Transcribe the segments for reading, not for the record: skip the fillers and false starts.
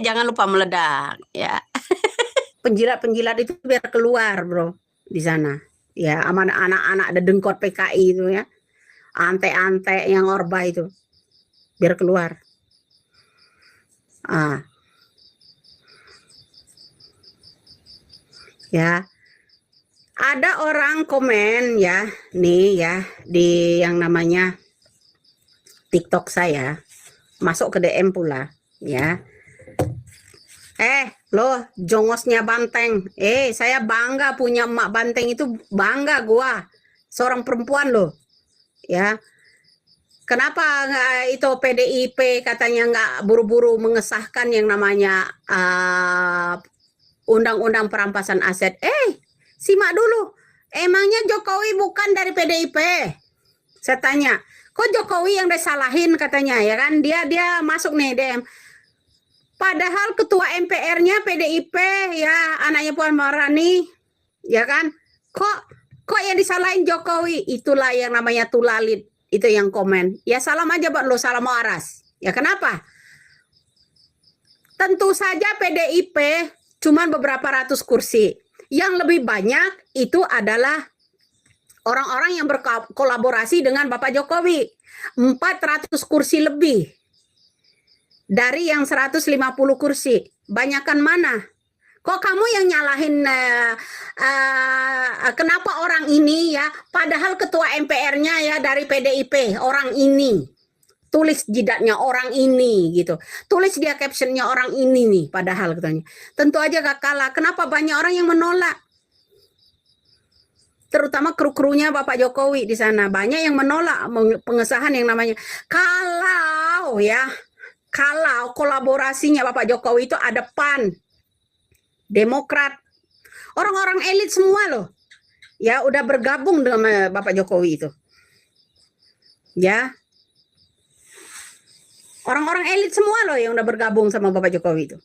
Jangan lupa meledak ya. Penjilat-penjilat itu biar keluar, Bro, di sana. Ya, aman anak-anak ada dengkot PKI itu ya. Ante-ante yang orba itu. Biar keluar. Ya. Ada orang komen ya, nih ya, di yang namanya TikTok saya. Masuk ke DM pula, ya. Loh, jongosnya Banteng. Saya bangga punya emak Banteng itu, bangga gua. Seorang perempuan loh. Ya. Kenapa itu PDIP katanya nggak buru-buru mengesahkan yang namanya undang-undang perampasan aset? Simak dulu. Emangnya Jokowi bukan dari PDIP? Saya tanya. Kok Jokowi yang disalahin katanya ya kan? Dia masuk nih DM. Padahal ketua MPR-nya PDIP ya, anaknya Puan Maharani, ya kan? Kok yang disalahin Jokowi? Itulah yang namanya tulalit, itu yang komen. Ya salam aja buat lo, salam waras. Ya kenapa? Tentu saja PDIP cuman beberapa ratus kursi. Yang lebih banyak itu adalah orang-orang yang berkolaborasi dengan Bapak Jokowi. 400 kursi lebih. Dari yang 150 kursi, banyakan mana? Kok kamu yang nyalahin kenapa orang ini ya, padahal ketua MPR-nya ya dari PDIP, orang ini. Tulis jidatnya orang ini gitu. Tulis dia captionnya orang ini nih, padahal katanya. Tentu aja gak kalah. Kenapa banyak orang yang menolak? Terutama kru-krunya Bapak Jokowi di sana. Banyak yang menolak pengesahan yang namanya. Kalau kolaborasinya Bapak Jokowi itu ada PAN, Demokrat, orang-orang elit semua loh, ya udah bergabung dengan Bapak Jokowi itu, ya orang-orang elit semua loh yang udah bergabung sama Bapak Jokowi itu.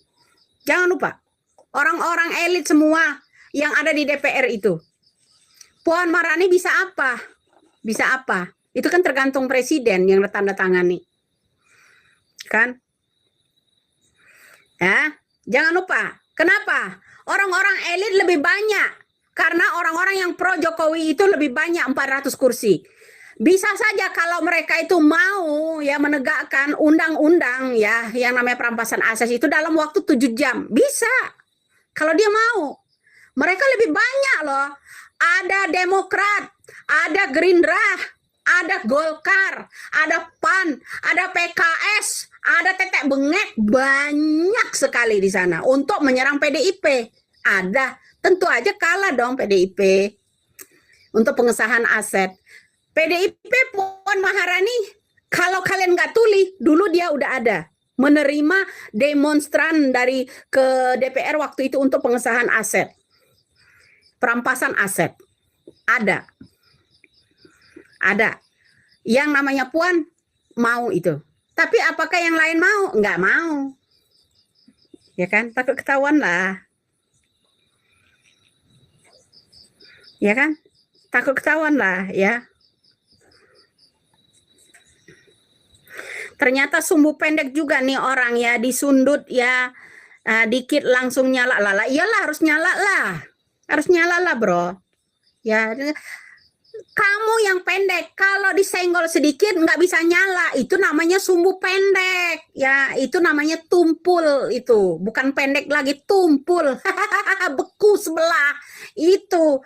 Jangan lupa, orang-orang elit semua yang ada di DPR itu. Puan Maharani bisa apa? Bisa apa? Itu kan tergantung presiden yang tanda tangani. Kan? Ya, jangan lupa. Kenapa? Orang-orang elit lebih banyak. Karena orang-orang yang pro Jokowi itu lebih banyak, 400 kursi. Bisa saja kalau mereka itu mau ya menegakkan undang-undang ya yang namanya perampasan aset itu dalam waktu 7 jam. Bisa. Kalau dia mau. Mereka lebih banyak loh. Ada Demokrat, ada Gerindra, ada Golkar, ada PAN, ada PKS, ada tetek bengek, banyak sekali di sana untuk menyerang PDIP. Ada, tentu aja kalah dong PDIP untuk pengesahan aset. PDIP Puan Maharani, kalau kalian nggak tuli, dulu dia udah ada menerima demonstran dari ke DPR waktu itu untuk pengesahan aset, perampasan aset. Ada yang namanya Puan mau itu, tapi apakah yang lain mau? Nggak mau, ya kan? Takut ketahuan lah, ya kan? Takut ketahuan lah ya. Ternyata sumbu pendek juga nih orang ya, disundut ya, dikit langsung nyala lah. Iyalah harus nyala lah bro. Ya, kamu yang pendek, kalau disenggol sedikit nggak bisa nyala, itu namanya sumbu pendek. Ya, itu namanya tumpul itu, bukan pendek lagi, tumpul. Beku sebelah itu.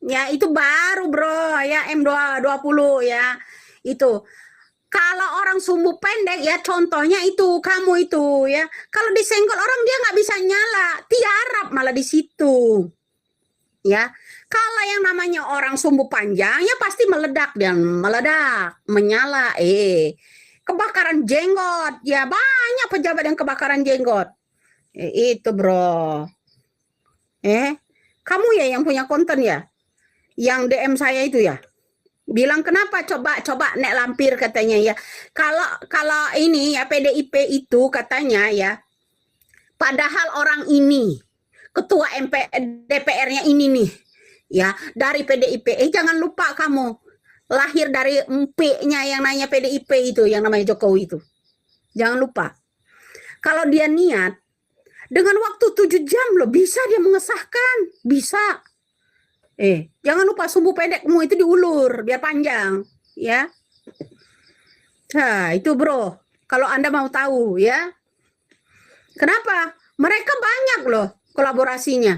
Ya, itu baru bro, ya M220 ya. Itu. Kalau orang sumbu pendek ya contohnya itu kamu itu ya. Kalau disenggol orang dia nggak bisa nyala, tiarap malah di situ. Ya. Kalau yang namanya orang sumbu panjang ya pasti meledak dan meledak, menyala. Kebakaran jenggot. Ya banyak pejabat yang kebakaran jenggot. Itu bro. Kamu ya yang punya konten ya? Yang DM saya itu ya? Bilang kenapa coba nek lampir katanya ya. Kalau ini ya PDIP itu katanya ya. Padahal orang ini ketua DPR-nya ini nih ya dari PDIP. Jangan lupa kamu lahir dari MP-nya yang namanya PDIP itu, yang namanya Jokowi itu. Jangan lupa. Kalau dia niat, dengan waktu 7 jam loh, bisa dia mengesahkan. Bisa. Jangan lupa sumbu pendekmu itu diulur, biar panjang. Ya. Nah, itu bro. Kalau Anda mau tahu ya. Kenapa? Mereka banyak loh kolaborasinya.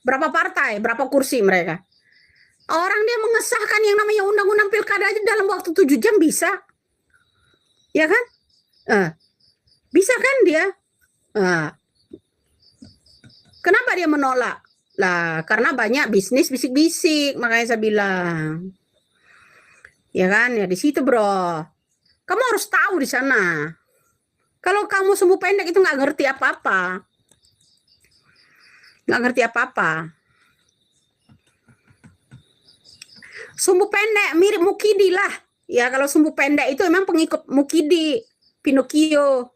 Berapa partai, berapa kursi mereka. Orang dia mengesahkan yang namanya undang-undang pilkada aja dalam waktu 7 jam bisa. Ya kan? Bisa kan dia? Kenapa dia menolak? Lah, karena banyak bisnis bisik-bisik, makanya saya bilang. Ya kan? Ya di situ, bro. Kamu harus tahu di sana. Kalau kamu sumbu pendek itu nggak ngerti apa-apa. Nggak ngerti apa-apa. Sumbu pendek mirip Mukidi lah. Ya, kalau sumbu pendek itu memang pengikut Mukidi, Pinocchio.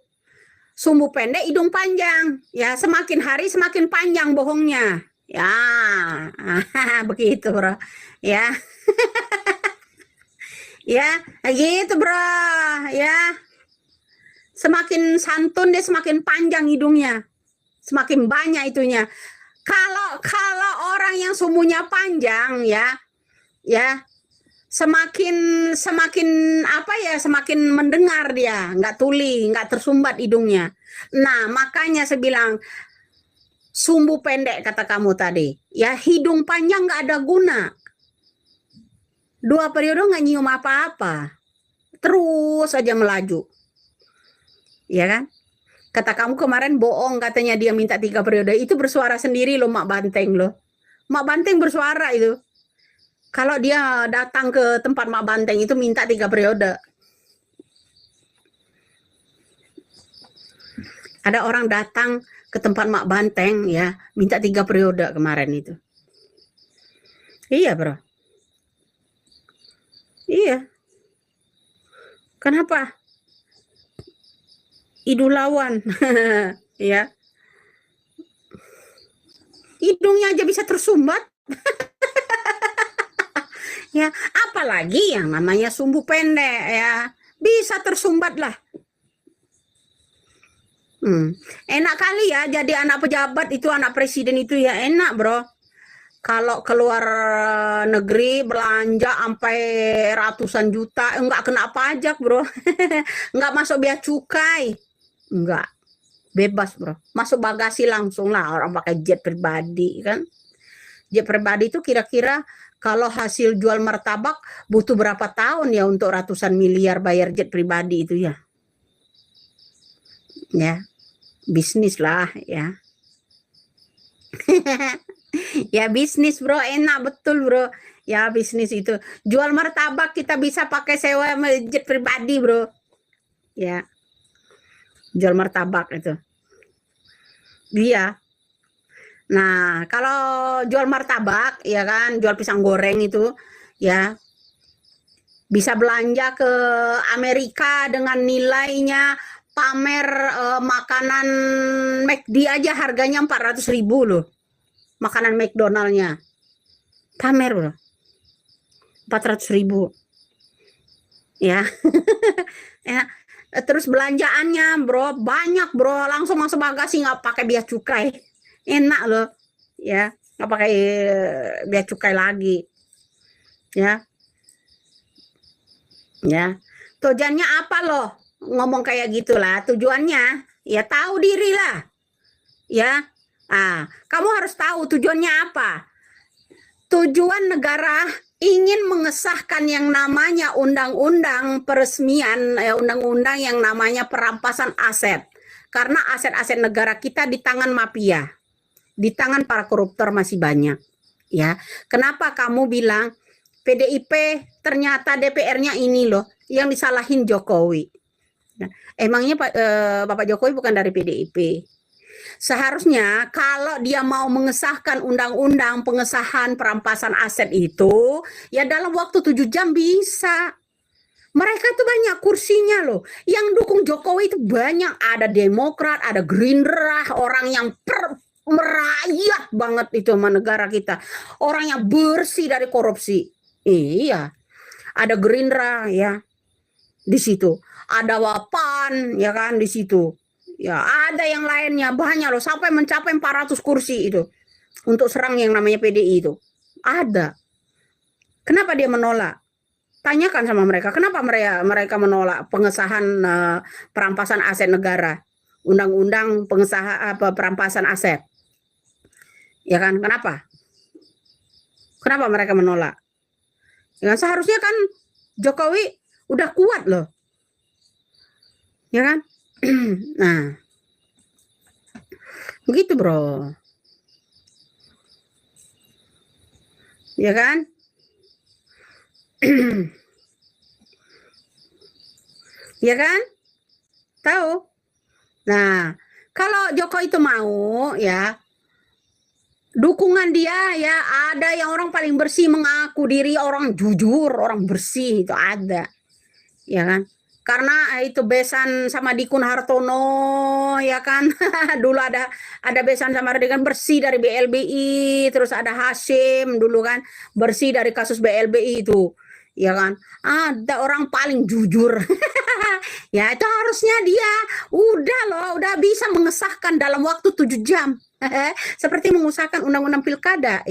Sumbu pendek, hidung panjang. Ya, semakin hari semakin panjang bohongnya. Ya, begitu, bro. Ya. Ya, gitu, bro. Ya. Semakin santun dia semakin panjang hidungnya. Semakin banyak itunya. Kalau orang yang sumbunya panjang ya semakin apa ya, semakin mendengar dia, nggak tuli, nggak tersumbat hidungnya. Nah, makanya saya bilang sumbu pendek kata kamu tadi. Ya, hidung panjang nggak ada guna. 2 periode nggak nyium apa-apa. Terus aja melaju. Ya kan? Kata kamu kemarin bohong, katanya dia minta 3 periode. Itu bersuara sendiri loh Mak Banteng loh. Mak Banteng bersuara itu. Kalau dia datang ke tempat Mak Banteng itu minta 3 periode. Ada orang datang ke tempat Mak Banteng ya, minta 3 periode kemarin itu. Iya, bro. Iya. Kenapa? Idulawan. Ya. Hidungnya aja bisa tersumbat. Ya, apalagi yang namanya sumbu pendek ya. Bisa tersumbat lah. Enak kali ya jadi anak pejabat itu, anak presiden itu ya, enak, bro. Kalau keluar negeri belanja sampai ratusan juta, enggak kena pajak, bro. Enggak masuk bea cukai. Enggak. Bebas, bro. Masuk bagasi langsung lah, orang pakai jet pribadi kan. Jet pribadi itu kira-kira kalau hasil jual martabak butuh berapa tahun ya untuk ratusan miliar bayar jet pribadi itu ya. Ya. Bisnis lah ya. Ya bisnis, bro, enak betul, bro. Ya bisnis itu. Jual martabak kita bisa pakai sewa jet pribadi, bro. Ya. Jual martabak itu. Iya. Nah, kalau jual martabak, ya kan, jual pisang goreng itu, ya, bisa belanja ke Amerika dengan nilainya pamer makanan McD aja harganya 400.000 loh. Makanan McDonald-nya. Pamer loh. 400.000. Ya. Ya. Terus belanjaannya, bro, banyak, bro, langsung masuk bagasi, nggak pakai bea cukai. Enak loh, ya, nggak pakai bea cukai lagi, ya. Tujuannya apa loh ngomong kayak gitulah? Tujuannya ya tahu diri lah, ya. Kamu harus tahu tujuannya apa. Tujuan negara ingin mengesahkan yang namanya undang-undang peresmian, undang-undang yang namanya perampasan aset. Karena aset-aset negara kita di tangan mafia, di tangan para koruptor masih banyak. Ya, kenapa kamu bilang PDIP ternyata DPR-nya ini loh yang disalahin Jokowi? Nah, emangnya Bapak Jokowi bukan dari PDIP? Seharusnya kalau dia mau mengesahkan undang-undang pengesahan perampasan aset itu, ya dalam waktu 7 jam bisa. Mereka tuh banyak kursinya loh. Yang dukung Jokowi itu banyak. Ada Demokrat, ada Gerindra, orang yang merayat banget itu sama negara kita. Orang yang bersih dari korupsi. Iya. Ada Gerindra ya di situ. Ada Wapan ya kan di situ. Ya, ada yang lainnya banyak loh, sampai mencapai 400 kursi itu untuk serang yang namanya PDI itu. Ada. Kenapa dia menolak? Tanyakan sama mereka, kenapa mereka menolak pengesahan perampasan aset negara, undang-undang pengesahan perampasan aset, ya kan? Kenapa mereka menolak? Ya, seharusnya kan Jokowi udah kuat loh, ya kan? Nah, begitu bro, ya kan? Ya kan? Tahu? Nah, kalau Jokowi itu mau ya, dukungan dia ya, ada yang orang paling bersih mengaku diri orang jujur, orang bersih itu ada, ya kan? Karena itu besan sama Dikun Hartono, ya kan? Dulu ada besan sama dia kan, bersih dari BLBI, terus ada Hashim dulu kan bersih dari kasus BLBI itu, ya kan? Ada orang paling jujur. Ya itu harusnya dia udah loh, udah bisa mengesahkan dalam waktu 7 jam. Seperti mengusahakan undang-undang pilkada.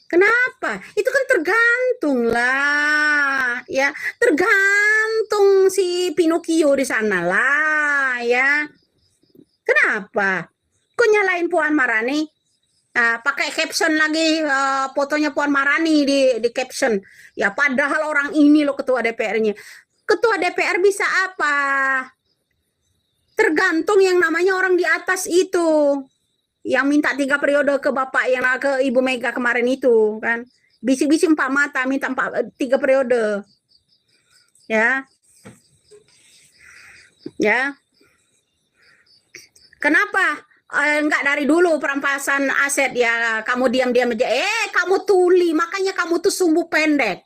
Kenapa? Itu kan tergantung lah, ya. Tergantung si Pinocchio di sana lah, ya. Kenapa? Kok nyalain Puan Marani? Pakai caption lagi, fotonya Puan Marani di caption. Ya padahal orang ini loh ketua DPR-nya. Ketua DPR bisa apa? Tergantung yang namanya orang di atas itu. Yang minta 3 periode ke Bapak yang ke Ibu Mega kemarin itu kan. Bisik-bisik 4 mata minta 3 periode. Ya. Ya. Kenapa? Enggak dari dulu perampasan aset ya, kamu diam-diam aja. Kamu tuli, makanya kamu tuh sumbu pendek.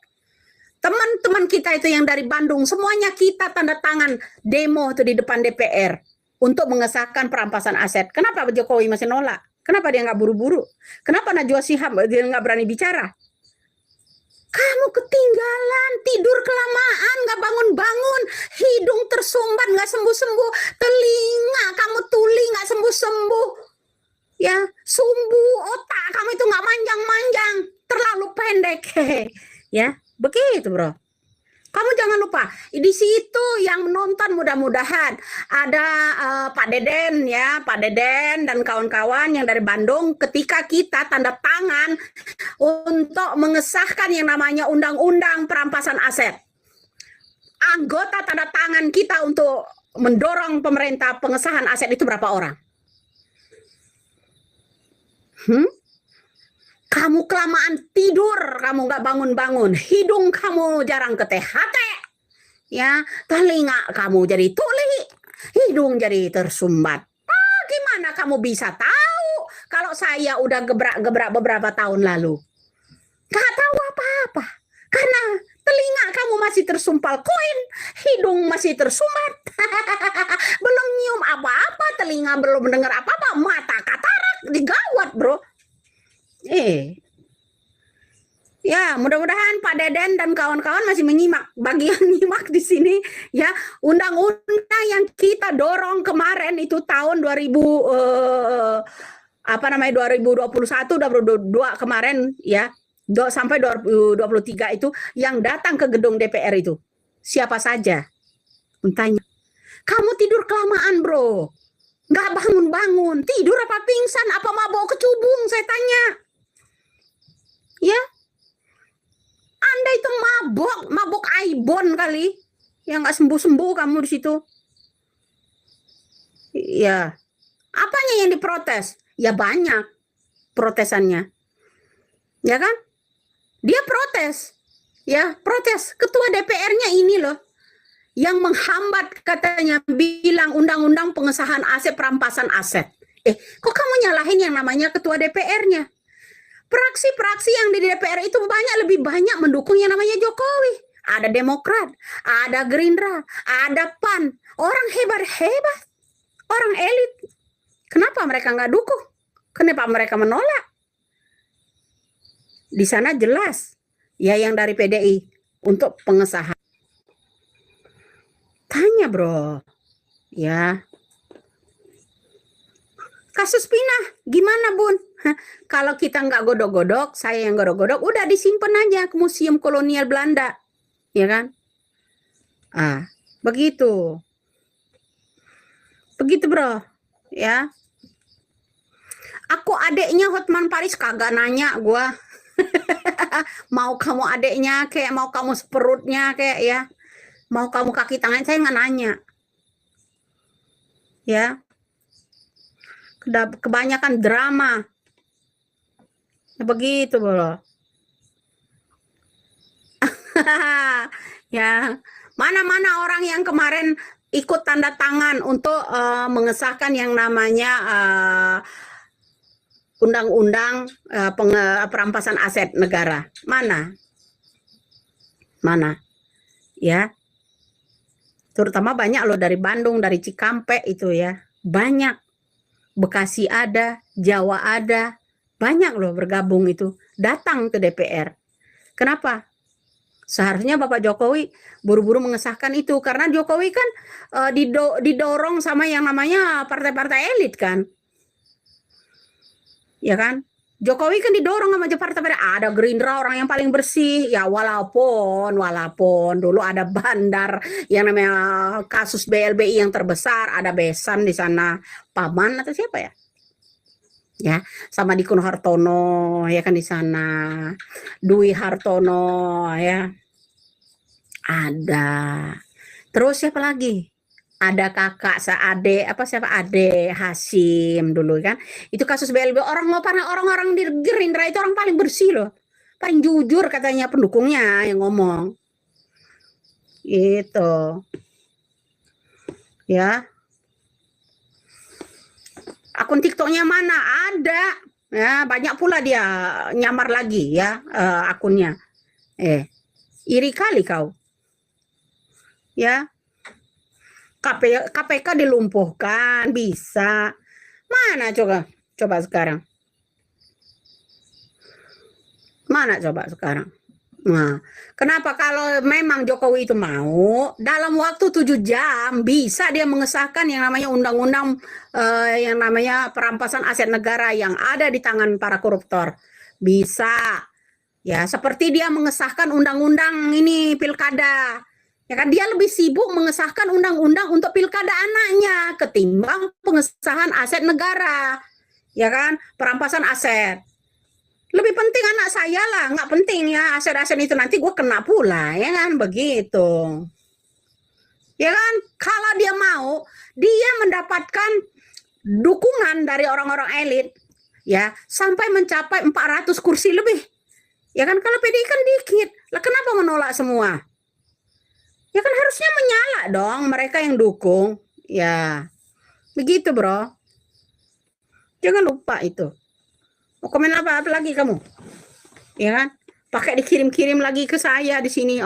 Teman-teman kita itu yang dari Bandung, semuanya kita tanda tangan demo itu di depan DPR untuk mengesahkan perampasan aset. Kenapa Jokowi masih nolak? Kenapa dia nggak buru-buru? Kenapa Najwa Shihab dia nggak berani bicara? Kamu ketinggalan, tidur kelamaan, nggak bangun-bangun, hidung tersumbat, nggak sembuh-sembuh, telinga kamu tuli, nggak sembuh-sembuh, ya, sumbu otak kamu itu nggak manjang-manjang, terlalu pendek, ya, begitu bro. Kamu jangan lupa, di situ yang menonton mudah-mudahan ada Pak Deden ya, Pak Deden dan kawan-kawan yang dari Bandung ketika kita tanda tangan untuk mengesahkan yang namanya undang-undang perampasan aset. Anggota tanda tangan kita untuk mendorong pemerintah pengesahan aset itu berapa orang? Kamu kelamaan tidur, kamu nggak bangun-bangun, hidung kamu jarang ke THT, ya, telinga kamu jadi tuli, hidung jadi tersumbat. Gimana kamu bisa tahu kalau saya udah gebrak-gebrak beberapa tahun lalu? Nggak tahu apa-apa, karena telinga kamu masih tersumpal koin, hidung masih tersumbat, belum nyium apa-apa, telinga belum mendengar apa-apa, mata katarak, digawat bro. Ya, mudah-mudahan Pak Deden dan kawan-kawan masih menyimak. Bagian nyimak di sini ya, undang-undang yang kita dorong kemarin itu tahun 2021 2022 kemarin ya, sampai 2023 itu yang datang ke gedung DPR itu. Siapa saja? Tanya. Kamu tidur kelamaan, bro. Nggak bangun-bangun. Tidur apa pingsan? Apa mabok kecubung? Saya tanya. Ya, Anda itu mabok Aibon kali, yang nggak sembuh-sembuh kamu di situ. Ya, apanya yang diprotes? Ya banyak protesannya, ya kan? Dia protes, ya protes. Ketua DPR-nya ini loh, yang menghambat katanya, bilang undang-undang pengesahan aset perampasan aset. Kok kamu nyalahin yang namanya ketua DPR-nya? Praksi-praksi yang di DPR itu lebih banyak mendukung yang namanya Jokowi. Ada Demokrat, ada Gerindra, ada PAN. Orang hebat-hebat, orang elit. Kenapa mereka nggak dukung? Kenapa mereka menolak? Di sana jelas, ya yang dari PDI untuk pengesahan. Tanya bro, ya. Kasus pinah, gimana Bun? Kalau kita nggak godok-godok, saya yang godok-godok, udah disimpan aja ke Museum Kolonial Belanda, ya kan? Begitu, begitu bro, ya. Aku adeknya Hotman Paris kagak nanya gua. Mau kamu adeknya kayak mau kamu seperutnya kayak ya, mau kamu kaki tangan, saya nggak nanya, ya. Kebanyakan drama, ya, begitu bro. Ya, mana-mana orang yang kemarin ikut tanda tangan untuk mengesahkan yang namanya undang-undang perampasan aset negara. Mana? Ya. Terutama banyak loh dari Bandung, dari Cikampek itu ya. Banyak. Bekasi ada, Jawa ada. Banyak loh bergabung itu. Datang ke DPR. Kenapa? Seharusnya Bapak Jokowi buru-buru mengesahkan itu. Karena Jokowi kan didorong sama yang namanya partai-partai elit kan. Ya kan? Jokowi kan didorong sama partai-partai, ada Gerindra orang yang paling bersih, ya walaupun dulu ada bandar yang namanya kasus BLBI yang terbesar, ada Besan di sana, Paman atau siapa ya? Ya, sama Dikun Hartono ya kan di sana, Dwi Hartono ya. Ada. Terus siapa lagi? Ada kakak seade apa siapa Ade Hasim dulu kan, itu kasus BLB orang-orang di Gerindra itu orang paling bersih loh, paling jujur katanya pendukungnya yang ngomong itu ya. Akun TikToknya mana ada ya, banyak pula dia nyamar lagi ya akunnya. Iri kali kau ya. KPK dilumpuhkan bisa. Mana coba sekarang? Mana coba sekarang? Nah, kenapa kalau memang Jokowi itu mau dalam waktu 7 jam bisa dia mengesahkan yang namanya undang-undang yang namanya perampasan aset negara yang ada di tangan para koruptor? Bisa. Ya, seperti dia mengesahkan undang-undang ini pilkada. Ya kan, dia lebih sibuk mengesahkan undang-undang untuk pilkada anaknya ketimbang pengesahan aset negara. Ya kan, perampasan aset. Lebih penting anak saya lah, nggak penting ya aset-aset itu nanti gue kena pula, ya kan, begitu. Ya kan, kalau dia mau, dia mendapatkan dukungan dari orang-orang elit, ya, sampai mencapai 400 kursi lebih. Ya kan, kalau PDI kan dikit, lah kenapa menolak semua? Ya kan harusnya menyala dong mereka yang dukung. Ya, begitu bro. Jangan lupa itu. Mau komen apa lagi kamu? Ya kan? Pakai dikirim-kirim lagi ke saya di sini.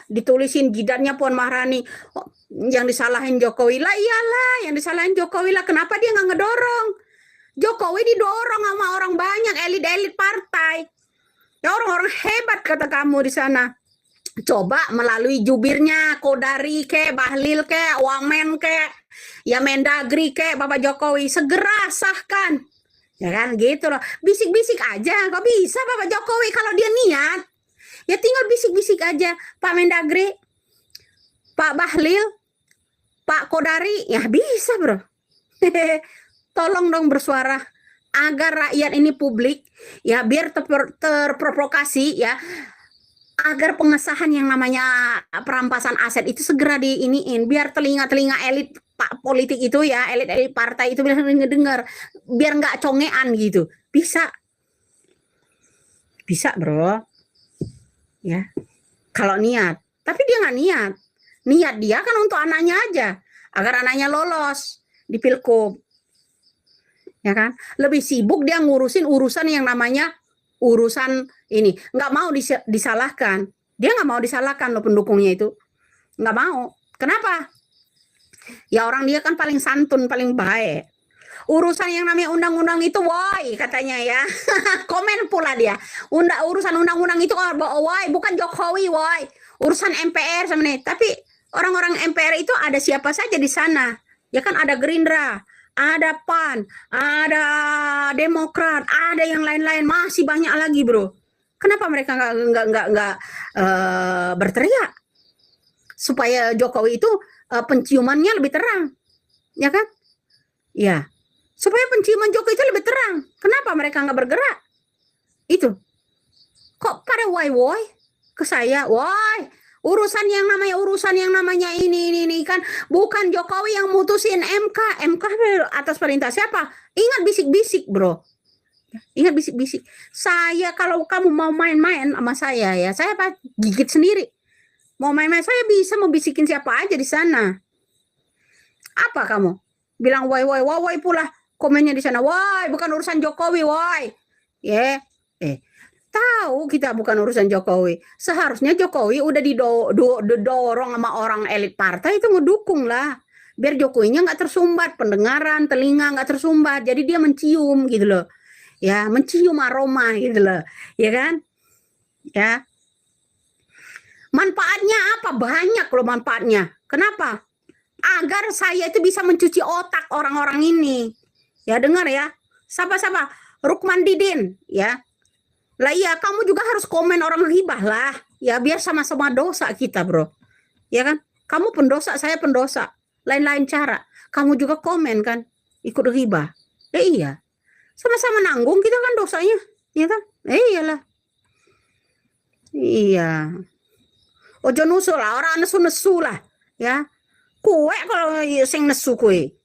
Ditulisin jidatnya Puan Maharani. Yang disalahin Jokowi lah, iyalah. Yang disalahin Jokowi lah. Kenapa dia nggak ngedorong? Jokowi didorong sama orang banyak, elit-elit partai. Ya orang-orang hebat kata kamu di sana. Coba melalui jubirnya, Kodari ke, Bahlil ke, Wamen ke, ya Mendagri ke, Bapak Jokowi segera sahkan. Ya kan gitu loh. Bisik-bisik aja, kok bisa Bapak Jokowi kalau dia niat. Ya tinggal bisik-bisik aja, Pak Mendagri, Pak Bahlil, Pak Kodari, ya bisa bro. Tolong dong bersuara agar rakyat ini publik ya biar terprovokasi ya, agar pengesahan yang namanya perampasan aset itu segera diiniin, biar telinga-telinga elit pak politik itu ya, elit-elit partai itu biar ngedengar, biar nggak congean gitu. Bisa bro ya, kalau niat. Tapi dia nggak niat dia kan untuk anaknya aja, agar anaknya lolos di Pilkub, ya kan. Lebih sibuk dia ngurusin urusan yang namanya urusan ini, nggak mau disalahkan. Dia nggak mau disalahkan loh pendukungnya itu, nggak mau. Kenapa? Ya orang dia kan paling santun, paling baik. Urusan yang namanya undang-undang itu, woi katanya ya. Komen pula dia. Urusan undang-undang itu, woi bukan Jokowi, woi. Urusan MPR sama nih. Tapi orang-orang MPR itu ada siapa saja di sana? Ya kan ada Gerindra, ada PAN, ada Demokrat, ada yang lain-lain, masih banyak lagi, bro. Kenapa mereka nggak berteriak supaya Jokowi itu penciumannya lebih terang, ya kan? Ya, supaya penciuman Jokowi itu lebih terang. Kenapa mereka nggak bergerak? Itu kok pada woi ke saya, woi, urusan yang namanya ini kan bukan Jokowi yang mutusin MK atas perintah siapa? Ingat bisik-bisik, bro. Ingat bisik-bisik. Saya kalau kamu mau main-main sama saya ya, saya gigit sendiri. Mau main-main saya bisa membisikin siapa aja di sana. Apa kamu? Bilang woi pula komennya di sana. Woi, bukan urusan Jokowi, woi. Ya. Tahu kita bukan urusan Jokowi. Seharusnya Jokowi udah didorong sama orang elit partai itu ngedukung lah. Biar Jokowinya nggak tersumbat, pendengaran, telinga nggak tersumbat. Jadi dia mencium gitu loh. Ya, mencium aroma gitu loh. Ya kan? Ya. Manfaatnya apa? Banyak loh manfaatnya. Kenapa? Agar saya itu bisa mencuci otak orang-orang ini. Ya, dengar ya. Siapa? Rukman Didin, ya. Lah iya, kamu juga harus komen orang ghibah lah. Ya, biar sama-sama dosa kita, bro. Ya kan? Kamu pendosa, saya pendosa. Lain-lain cara. Kamu juga komen kan? Ikut ghibah. Ya iya. Sama-sama nanggung kita kan dosanya. Ya kan? Iyalah. Iya. Ojo nusul lah, orang nesu-nesu lah. Ya. Kue kalau sing nesu kue.